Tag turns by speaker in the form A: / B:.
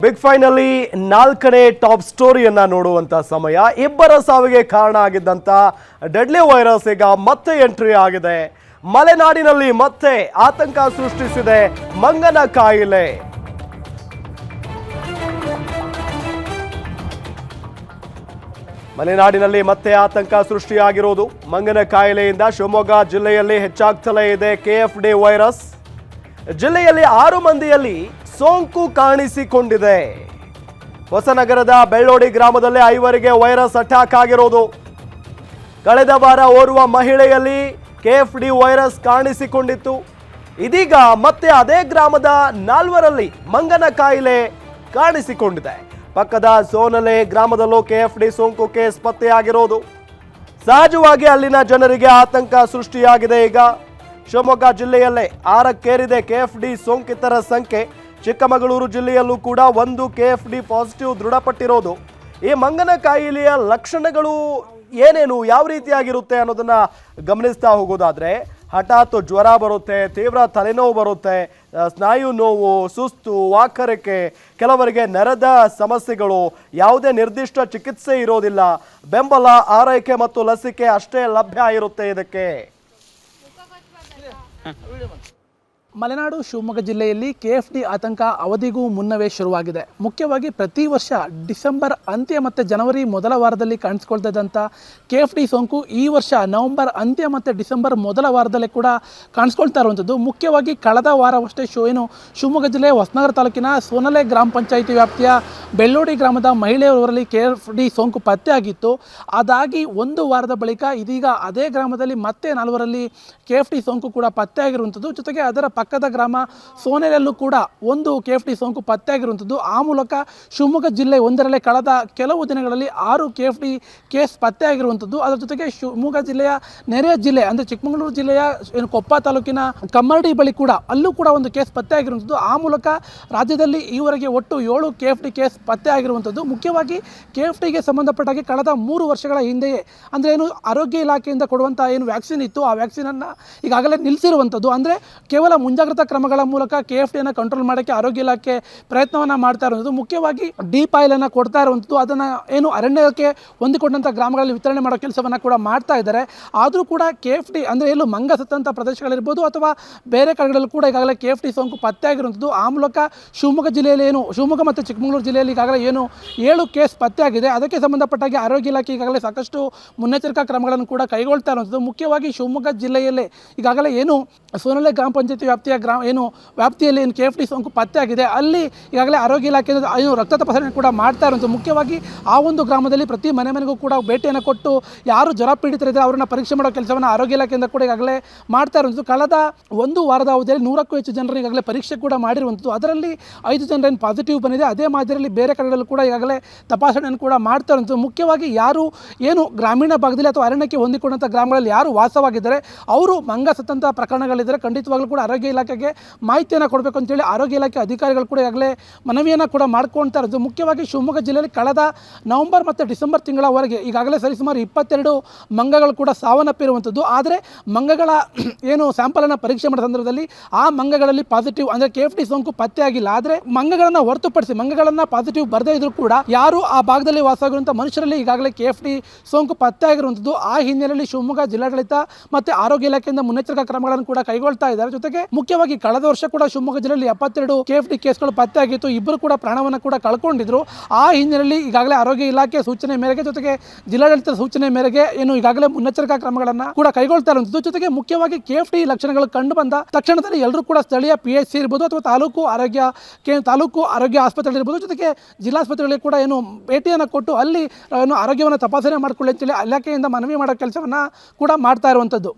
A: Big finally ನಾಲ್ಕನೇ top ಸ್ಟೋರಿಯನ್ನ ನೋಡುವಂತ ಸಮಯ. ಇಬ್ಬರ ಸಾವಿಗೆ ಕಾರಣ ಆಗಿದ್ದಂತ ಡೆಡ್ಲಿ ವೈರಸ್ ಈಗ ಮತ್ತೆ ಎಂಟ್ರಿ ಆಗಿದೆ. ಮಲೆನಾಡಿನಲ್ಲಿ ಮತ್ತೆ ಆತಂಕ ಸೃಷ್ಟಿಸಿದೆ ಮಂಗನ ಕಾಯಿಲೆ. ಮಲೆನಾಡಿನಲ್ಲಿ ಮತ್ತೆ ಆತಂಕ ಸೃಷ್ಟಿಯಾಗಿರುವುದು ಮಂಗನ ಕಾಯಿಲೆಯಿಂದ. ಶಿವಮೊಗ್ಗ ಜಿಲ್ಲೆಯಲ್ಲಿ ಹೆಚ್ಚಾಗ್ತಲೇ ಇದೆ KFD ವೈರಸ್. ಜಿಲ್ಲೆಯಲ್ಲಿ 6 ಮಂದಿಯಲ್ಲಿ ಸೋಂಕು ಕಾಣಿಸಿಕೊಂಡಿದೆ. ಹೊಸನಗರದ ಬೆಳ್ಳೋಡಿ ಗ್ರಾಮದಲ್ಲಿ 5ವರಿಗೆ ವೈರಸ್ ಅಟ್ಯಾಕ್ ಆಗಿರೋದು. ಕಳೆದ ವಾರ ಓರ್ವ ಮಹಿಳೆಯಲ್ಲಿ KFD ವೈರಸ್ ಕಾಣಿಸಿಕೊಂಡಿತ್ತು. ಇದೀಗ ಮತ್ತೆ ಅದೇ ಗ್ರಾಮದ 4ರಲ್ಲಿ ಮಂಗನ ಕಾಯಿಲೆ ಕಾಣಿಸಿಕೊಂಡಿದೆ. ಪಕ್ಕದ ಸೋನಲೆ ಗ್ರಾಮದಲ್ಲೂ KFD ಸೋಂಕು ಕೇಸ್ ಪತ್ತೆಯಾಗಿರೋದು. ಸಹಜವಾಗಿ ಅಲ್ಲಿನ ಜನರಿಗೆ ಆತಂಕ ಸೃಷ್ಟಿಯಾಗಿದೆ. ಈಗ ಶಿವಮೊಗ್ಗ ಜಿಲ್ಲೆಯಲ್ಲೇ 6ಕ್ಕೇರಿದೆ KFD ಸೋಂಕಿತರ ಸಂಖ್ಯೆ. ಚಿಕ್ಕಮಗಳೂರು ಜಿಲ್ಲೆಯಲ್ಲೂ ಕೂಡ 1 KFD ಪಾಸಿಟಿವ್ ದೃಢಪಟ್ಟಿರೋದು. ಈ ಮಂಗನ ಕಾಯಿಲೆಯ ಲಕ್ಷಣಗಳು ಏನೇನು, ಯಾವ ರೀತಿಯಾಗಿರುತ್ತೆ ಅನ್ನೋದನ್ನ ಗಮನಿಸ್ತಾ ಹೋಗೋದಾದ್ರೆ, ಹಠಾತ್ ಜ್ವರ ಬರುತ್ತೆ, ತೀವ್ರ ತಲೆನೋವು ಬರುತ್ತೆ, ಸ್ನಾಯು ನೋವು, ಸುಸ್ತು, ವಾಕರಿಕೆ, ಕೆಲವರಿಗೆ ನರದ ಸಮಸ್ಯೆಗಳು, ಯಾವುದೇ ನಿರ್ದಿಷ್ಟ ಚಿಕಿತ್ಸೆ ಇರೋದಿಲ್ಲ. ಬೆಂಬಲ, ಆರೈಕೆ ಮತ್ತು ಲಸಿಕೆ ಅಷ್ಟೇ ಲಭ್ಯ ಇರುತ್ತೆ ಇದಕ್ಕೆ.
B: ಮಲೆನಾಡು ಶಿವಮೊಗ್ಗ ಜಿಲ್ಲೆಯಲ್ಲಿ KFD ಆತಂಕ ಅವಧಿಗೂ ಮುನ್ನವೇ ಶುರುವಾಗಿದೆ. ಮುಖ್ಯವಾಗಿ ಪ್ರತಿ ವರ್ಷ ಡಿಸೆಂಬರ್ ಅಂತ್ಯ ಮತ್ತು ಜನವರಿ ಮೊದಲ ವಾರದಲ್ಲಿ ಕಾಣಿಸ್ಕೊಳ್ತಿದ್ದಂಥ KFD ಸೋಂಕು ಈ ವರ್ಷ ನವೆಂಬರ್ ಅಂತ್ಯ ಮತ್ತು ಡಿಸೆಂಬರ್ ಮೊದಲ ವಾರದಲ್ಲೇ ಕೂಡ ಕಾಣಿಸ್ಕೊಳ್ತಾ ಇರುವಂಥದ್ದು. ಮುಖ್ಯವಾಗಿ ಕಳೆದ ವಾರವಷ್ಟೇ ಶಿವಮೊಗ್ಗ ಜಿಲ್ಲೆಯ ಹೊಸನಗರ ತಾಲೂಕಿನ ಸೋನಲೆ ಗ್ರಾಮ ಪಂಚಾಯಿತಿ ವ್ಯಾಪ್ತಿಯ ಬೆಳ್ಳೋಡಿ ಗ್ರಾಮದ ಮಹಿಳೆಯರಲ್ಲಿ KFD ಸೋಂಕು ಪತ್ತೆಯಾಗಿತ್ತು. ಅದಾಗಿ 1 ವಾರದ ಬಳಿಕ ಇದೀಗ ಅದೇ ಗ್ರಾಮದಲ್ಲಿ ಮತ್ತೆ 4ರಲ್ಲಿ KFD ಸೋಂಕು ಕೂಡ ಪತ್ತೆಯಾಗಿರುವಂಥದ್ದು. ಜೊತೆಗೆ ಅದರ ಪಕ್ಕದ ಗ್ರಾಮ ಸೋನೆಲೆಯಲ್ಲೂ ಕೂಡ 1 KFD ಸೋಂಕು ಪತ್ತೆಯಾಗಿರುವಂಥದ್ದು. ಆ ಮೂಲಕ ಶಿವಮೊಗ್ಗ ಜಿಲ್ಲೆ ಒಂದರಲ್ಲೇ ಕಳೆದ ಕೆಲವು ದಿನಗಳಲ್ಲಿ 6 KFD ಕೇಸ್ ಪತ್ತೆಯಾಗಿರುವಂಥದ್ದು. ಅದರ ಜೊತೆಗೆ ಶಿವಮೊಗ್ಗ ಜಿಲ್ಲೆಯ ನೆರೆಯ ಜಿಲ್ಲೆ ಅಂದರೆ ಚಿಕ್ಕಮಗಳೂರು ಜಿಲ್ಲೆಯ ಕೊಪ್ಪ ತಾಲೂಕಿನ ಕಮ್ಮರಡಿ ಬಳಿ ಕೂಡ ಅಲ್ಲೂ ಕೂಡ 1 ಕೇಸ್ ಪತ್ತೆಯಾಗಿರುವಂಥದ್ದು. ಆ ಮೂಲಕ ರಾಜ್ಯದಲ್ಲಿ ಈವರೆಗೆ ಒಟ್ಟು 7 KFD ಕೇಸ್ ಪತ್ತೆಯಾಗಿರುವಂಥದ್ದು. ಮುಖ್ಯವಾಗಿ KFDಗೆ ಸಂಬಂಧಪಟ್ಟಾಗಿ ಕಳೆದ 3 ವರ್ಷಗಳ ಹಿಂದೆಯೇ ಅಂದರೆ ಆರೋಗ್ಯ ಇಲಾಖೆಯಿಂದ ಕೊಡುವಂಥ ವ್ಯಾಕ್ಸಿನ್ ಇತ್ತು, ಆ ವ್ಯಾಕ್ಸಿನನ್ನು ಈಗಾಗಲೇ ನಿಲ್ಲಿಸಿರುವಂಥದ್ದು. ಅಂದರೆ ಕೇವಲ ಮುಂಜಾಗ್ರತಾ ಕ್ರಮಗಳ ಮೂಲಕ KFDಯನ್ನು ಕಂಟ್ರೋಲ್ ಮಾಡೋಕ್ಕೆ ಆರೋಗ್ಯ ಇಲಾಖೆ ಪ್ರಯತ್ನವನ್ನು ಮಾಡ್ತಾ ಇರುವಂಥದ್ದು. ಮುಖ್ಯವಾಗಿ ಡೀಪ್ ಆಯಿಲನ್ನು ಕೊಡ್ತಾ ಇರುವಂಥದ್ದು. ಅದನ್ನು ಅರಣ್ಯಕ್ಕೆ ಹೊಂದಿಕೊಂಡಂಥ ಗ್ರಾಮಗಳಲ್ಲಿ ವಿತರಣೆ ಮಾಡೋ ಕೆಲಸವನ್ನು ಕೂಡ ಮಾಡ್ತಾ ಇದ್ದಾರೆ. ಆದರೂ ಕೂಡ KFD ಅಂದರೆ ಮಂಗ ಸತ್ತಂಥ ಪ್ರದೇಶಗಳಿರ್ಬೋದು ಅಥವಾ ಬೇರೆ ಕಡೆಗಳಲ್ಲೂ ಕೂಡ ಈಗಾಗಲೇ KFD ಸೋಂಕು ಪತ್ತೆಯಾಗಿರುವಂಥದ್ದು. ಆ ಮೂಲಕ ಶಿವಮೊಗ್ಗ ಜಿಲ್ಲೆಯಲ್ಲಿ ಶಿವಮೊಗ್ಗ ಮತ್ತು ಚಿಕ್ಕಮಗಳೂರು ಜಿಲ್ಲೆಯಲ್ಲಿ ಈಗಾಗಲೇ 7 ಕೇಸ್ ಪತ್ತೆಯಾಗಿದೆ. ಅದಕ್ಕೆ ಸಂಬಂಧಪಟ್ಟಾಗಿ ಆರೋಗ್ಯ ಇಲಾಖೆ ಈಗಾಗಲೇ ಸಾಕಷ್ಟು ಮುನ್ನೆಚ್ಚರಿಕಾ ಕ್ರಮಗಳನ್ನು ಕೂಡ ಕೈಗೊಳ್ತಾ ಇರುವಂಥದ್ದು. ಮುಖ್ಯವಾಗಿ ಶಿವಮೊಗ್ಗ ಜಿಲ್ಲೆಯಲ್ಲೇ ಈಗಾಗಲೇ ಸೋನಲೆ ಗ್ರಾಮ ಪಂಚಾಯತಿ ವ್ಯಾಪ್ತಿಯ ವ್ಯಾಪ್ತಿಯಲ್ಲಿ KFD ಸೋಂಕು ಪತ್ತೆಯಾಗಿದೆ. ಅಲ್ಲಿ ಈಗಾಗಲೇ ಆರೋಗ್ಯ ಇಲಾಖೆ ರಕ್ತ ತಪಾಸಣೆ ಕೂಡ ಮಾಡ್ತಾ ಇರುವಂಥದ್ದು. ಮುಖ್ಯವಾಗಿ ಆ ಒಂದು ಗ್ರಾಮದಲ್ಲಿ ಪ್ರತಿ ಮನೆಗೂ ಕೂಡ ಭೇಟಿಯನ್ನು ಕೊಟ್ಟು ಯಾರು ಜ್ವರ ಪೀಡಿತರಿದ್ದಾರೆ ಅವರನ್ನು ಪರೀಕ್ಷೆ ಮಾಡೋ ಕೆಲಸವನ್ನು ಆರೋಗ್ಯ ಇಲಾಖೆಯಿಂದ ಕೂಡ ಈಗಾಗಲೇ ಮಾಡ್ತಾ ಇರುವಂಥದ್ದು. ಕಳೆದ 1 ವಾರದ ಅವಧಿಯಲ್ಲಿ 100ಕ್ಕೂ ಹೆಚ್ಚು ಜನರು ಈಗಾಗಲೇ ಪರೀಕ್ಷೆ ಕೂಡ ಮಾಡಿರುವಂಥದ್ದು. ಅದರಲ್ಲಿ 5 ಜನರೇನು ಪಾಸಿಟಿವ್ ಬಂದಿದೆ. ಅದೇ ಮಾದರಿಯಲ್ಲಿ ಬೇರೆ ಕಡೆಗಳಲ್ಲೂ ಕೂಡ ಈಗಾಗಲೇ ತಪಾಸಣೆಯನ್ನು ಕೂಡ ಮಾಡ್ತಾ ಇರುವಂಥದ್ದು. ಮುಖ್ಯವಾಗಿ ಯಾರು ಗ್ರಾಮೀಣ ಭಾಗದಲ್ಲಿ ಅಥವಾ ಅರಣ್ಯಕ್ಕೆ ಹೊಂದಿಕೊಂಡಂಥ ಗ್ರಾಮಗಳಲ್ಲಿ ಯಾರು ವಾಸವಾಗಿದ್ದಾರೆ ಅವರು ಮಂಗ ಸತ್ತಂಥ ಪ್ರಕರಣಗಳಿದ್ದರೆ ಖಂಡಿತವಾಗ್ಲೂ ಕೂಡ ಆರೋಗ್ಯ ಇಲಾಖೆಗೆ ಮಾಹಿತಿಯನ್ನು ಕೊಡಬೇಕು ಅಂತೇಳಿ ಆರೋಗ್ಯ ಇಲಾಖೆ ಅಧಿಕಾರಿಗಳು ಕೂಡ ಈಗಾಗಲೇ ಮನವಿಯನ್ನು ಕೂಡ ಮಾಡ್ಕೊಳ್ತಾ ಇರೋದು. ಮುಖ್ಯವಾಗಿ ಶಿವಮೊಗ್ಗ ಜಿಲ್ಲೆಯಲ್ಲಿ ಕಳೆದ ನವೆಂಬರ್ ಮತ್ತು ಡಿಸೆಂಬರ್ ತಿಂಗಳವರೆಗೆ ಈಗಾಗಲೇ ಸರಿಸುಮಾರು 22 ಮಂಗಗಳು ಕೂಡ ಸಾವನ್ನಪ್ಪಿರುವಂಥದ್ದು. ಆದರೆ ಮಂಗಗಳ ಸ್ಯಾಂಪಲನ್ನು ಪರೀಕ್ಷೆ ಮಾಡೋ ಸಂದರ್ಭದಲ್ಲಿ ಆ ಮಂಗಗಳಲ್ಲಿ ಪಾಸಿಟಿವ್ ಅಂದರೆ KFD ಸೋಂಕು ಪತ್ತೆಯಾಗಿಲ್ಲ. ಆದರೆ ಮಂಗಗಳನ್ನು ಹೊರತುಪಡಿಸಿ ಮಂಗಗಳನ್ನು ಪಾಸಿಟಿವ್ ಬರದೇ ಇದ್ರೂ ಕೂಡ ಯಾರು ಆ ಭಾಗದಲ್ಲಿ ವಾಸವಾಗಿರುವಂಥ ಮನುಷ್ಯರಲ್ಲಿ ಈಗಾಗಲೇ KFD ಸೋಂಕು ಪತ್ತೆಯಾಗಿರುವಂಥದ್ದು. ಆ ಹಿನ್ನೆಲೆಯಲ್ಲಿ ಶಿವಮೊಗ್ಗ ಜಿಲ್ಲಾಡಳಿತ ಮತ್ತು ಆರೋಗ್ಯ ಇಲಾಖೆಯಿಂದ ಮುನ್ನೆಚ್ಚರಿಕಾ ಕ್ರಮಗಳನ್ನು ಕೂಡ ಕೈಗೊಳ್ತಾ ಇದ್ದಾರೆ. ಜೊತೆಗೆ ಮುಖ್ಯವಾಗಿ ಕಳೆದ ವರ್ಷ ಕೂಡ ಶಿವಮೊಗ್ಗ ಜಿಲ್ಲೆಯಲ್ಲಿ 72 KFD ಕೇಸ್ಗಳು ಪತ್ತೆಯಾಗಿತ್ತು. ಇಬ್ಬರು ಕೂಡ ಪ್ರಾಣವನ್ನು ಕೂಡ ಕಳ್ಕೊಂಡಿದ್ರು. ಆ ಹಿನ್ನೆಲೆಯಲ್ಲಿ ಈಗಾಗಲೇ ಆರೋಗ್ಯ ಇಲಾಖೆ ಸೂಚನೆ ಮೇರೆಗೆ ಜೊತೆಗೆ ಜಿಲ್ಲಾಡಳಿತದ ಸೂಚನೆ ಮೇರೆಗೆ ಈಗಾಗಲೇ ಮುನ್ನೆಚ್ಚರಿಕಾ ಕ್ರಮಗಳನ್ನು ಕೂಡ ಕೈಗೊಳ್ತಾ ಇರುವಂಥದ್ದು. ಜೊತೆಗೆ ಮುಖ್ಯವಾಗಿ KFD ಲಕ್ಷಣಗಳು ಕಂಡು ಬಂದ ತಕ್ಷಣದಲ್ಲಿ ಎಲ್ಲರೂ ಕೂಡ ಸ್ಥಳೀಯ PHC ಇರ್ಬೋದು ಅಥವಾ ತಾಲೂಕು ಆರೋಗ್ಯ ಆಸ್ಪತ್ರೆ ಇರ್ಬೋದು, ಜೊತೆಗೆ ಜಿಲ್ಲಾಸ್ಪತ್ರೆಗಳಿಗೆ ಕೂಡ ಭೇಟಿಯನ್ನು ಕೊಟ್ಟು ಅಲ್ಲಿ ಆರೋಗ್ಯವನ್ನು ತಪಾಸಣೆ ಮಾಡಿಕೊಳ್ಳಿ ಅಂತೇಳಿ ಇಲಾಖೆಯಿಂದ ಮನವಿ ಮಾಡೋ ಕೆಲಸವನ್ನು ಕೂಡ ಮಾಡ್ತಾ ಇರುವಂಥದ್ದು.